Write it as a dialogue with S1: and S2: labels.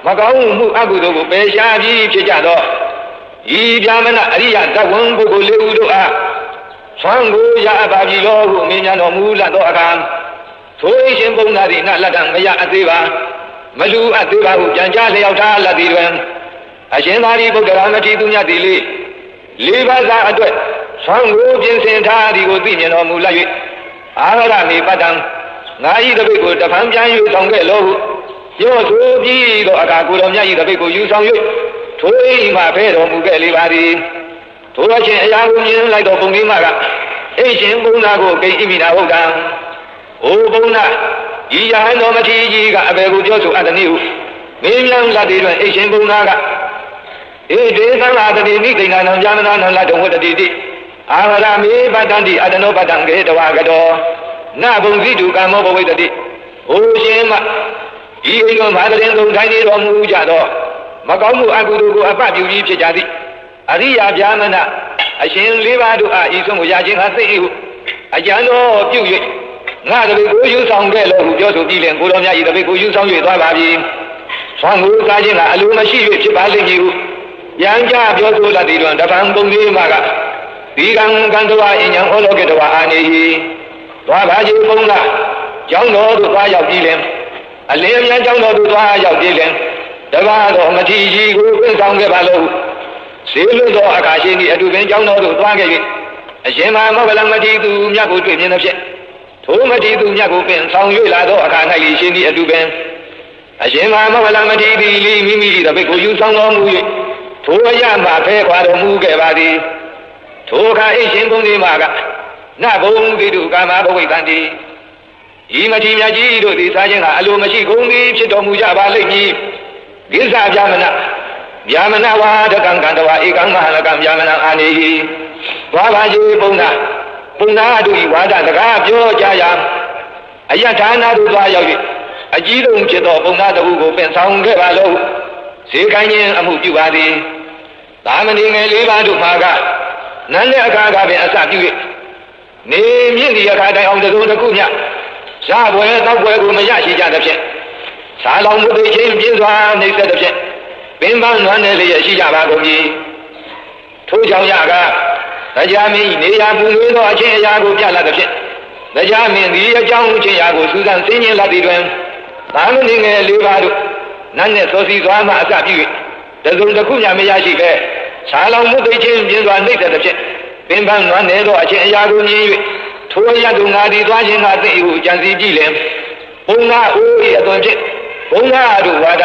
S1: မကောင်းမှုအကုသိုလ်ကိုပယ်ရှားပြီးဖြစ်ကြတော့ဤဗျာမဏအရိယတဝန်ပုဂ္ဂိုလ်လေးဦးတို့အားဆွမ်းကိုရပါပြီလို့ဟုမြင်ညာတော်မူလသောအခါထိုအရှင်ဘုံသာသည်နလက်တံမရအသေးပါမလူအသေးပါဟုပြန်ကြားလျောက်ထားလက်သည်တွင်အရှင်သာရိပုတ္တရာမထေရသူမြတ်သည်လေးပါးသာအတွက်ဆွမ်းကိုပြင်ဆင်ထားသည်ကိုသိမြင်တော်မူလိုက်၍အာရဏမေပတ္တံငါဤတပိတ်ကိုတဖန်ပြန်ယူဆောင်ခဲ့လို့ဟုပြောဆိုပြီးတော့အခါကိုတော်မြတ်ဤတပိတ်ကိုယူဆောင်၍ထိုအိမ်မှဖဲတော်မူခဲ့လေပါသည်ထိုအချင်းအရာကိုမြင်လိုက်တော့ပုံလေးမှကအိရှင်ဘုံနာကိုဂိဣမိနာဟုတ်ကံအိုဘုံနာဤယဟန်တော်မထေရကြီးကအဘယ်ကိုပြောဆိုအပ်သည်ဟုမေးမြန်းလာသည်တွင်အိရှင်ဘုံနာကဧတေသံဃာတတိမိဒိဏံဗျာမနာနလတုံဝတ္တိတိအာရမေပတ္တံတိအတနောပတ္တံကေတဝါကတောနဘုံဇိတုကမ္မောဘဝိတ္တိအိုရှင်မဤအိမ်တော်ဘာတရင်သုံးထိုင်နေတော်မူကြတော့မကောင်းမှုအကုသိုလ်ကိုအပပြုပြီးဖြစ်ကြသည်အရိယာဗျာမဏအရှင်လေးပါးတို့အားဤဆုံးကိုရခြင်းဟာသိ၏ဟုအကျဉ်းတော်ပြု၍ငါတပည့်ကိုယူဆောင်ခဲ့လို့ဟုပြောဆိုပြီးလင်ကိုတော်မြတ်ဤတပည့်ကိုယူဆောင်၍သွားပါပြီဆွမ်းကိုစားခြင်းကအလိုမရှိ၍ဖြစ်ပါလိမ့်မည်ဟုပြန်ကြပြောဆိုလာသည်တွင်တပံပုံလေးမှကဒီကံကံတော်အဉ္ဉံဟောလောကေတဝအာနေဟိသွားပါခြင်းပုံလားကျောင်းတော်သို့သွားရောက်ပြီးလင်အလင်းအမြန်ကျောင်းတော်သို့သွားရောက်ပြီးလင်တပါးတော်မထေရကြီးကိုပြဆောင်ခဲ့ပါလို့စေလွတ်သောအခါရှိသည့်အတူပင်ကျောင်းတော်သို့သွားခဲ့၍အရှင်မမောဂလမထေရသူမြတ်ကိုတွေ့မြင်သဖြင့်ထိုမထေရသူမြတ်ကိုပင်ဆောင်၍လာသောအခါ၌ရှိသည့်အတူပင်အရှင်မမောဂလမထေရသည်မိမိ၏တပည့်ကိုယူဆောင်တော်မူ၍ထိုအရမှဖဲခွာတော်မူခဲ့ပါသည်ထိုအခါအရှင်ဘုံဒီမှာကနဘုံတိတုကာမဘဝိတံတိဤမထေရမြတ်ကြီးတို့သည်စားခြင်းကအလိုမရှိကုန်သည်ဖြစ်တော်မူကြပါလိမ့်မည်ကိစ္စဗျာမဏဗျာမဏဝါဒကံကံတဝဧကံမဟာလကံဗျာမဏအာနေဟိသွားပါစေဘုံနာတို့ဤဝါဒစကားပြောကြရာအယထာနာတို့သွားရောက်၍အကြီးဆုံးဖြစ်သောဘုံနာတဟုကိုပင်ဆောင်ခဲ့ပါလို့ဈေခိုင်းခြင်းအမှုပြုပါသည်သာမဏေငယ်လေးပါးတို့မှာကနန်းတဲ့အခါကပင်အစပြု၍နေမြင့်ဒီအခါတိုင်အောင်တစုံတစ်ခုမျှရပွဲတောက်ပွဲကိုမရရှိကြသဖြင့်သာလောင်မှုသိချင်းပြင်းစွာနှိမ့်ဆက်သဖြင့်ပင်ပန်းနွမ်းနယ်လျက်ရှိကြပါကုန်ပြီထို့ကြောင့်ရကတရားမင်းဤနေရာပူနွေးသောအချင်းအရာကိုပြလာသဖြင့်တရားမင်းသည်အကြောင်းအချင်းအရာကိုစူးစမ်းသိဉ္ဇင်းလာသည်တွင်သာမဏေငယ်လေးပါးတို့နတ်နဲ့စောစီသွားမှအစပြု၍တစုံတစ်ခုမျှမရရှိပဲသာလောင်မှုသိချင်းပြင်းစွာနှိမ့်ဆက်သဖြင့်ပင်ပန်းနွမ်းနယ်သောအချင်းအရာကိုမြင်၍ထိုအရာတို့ငါသည်သွားခြင်းကသိဟုကြံစည်ကြည့်လင်ဘုံနာအိုး၏အသွင်ဖြင့်ဘုံနာတို့ဝါဒ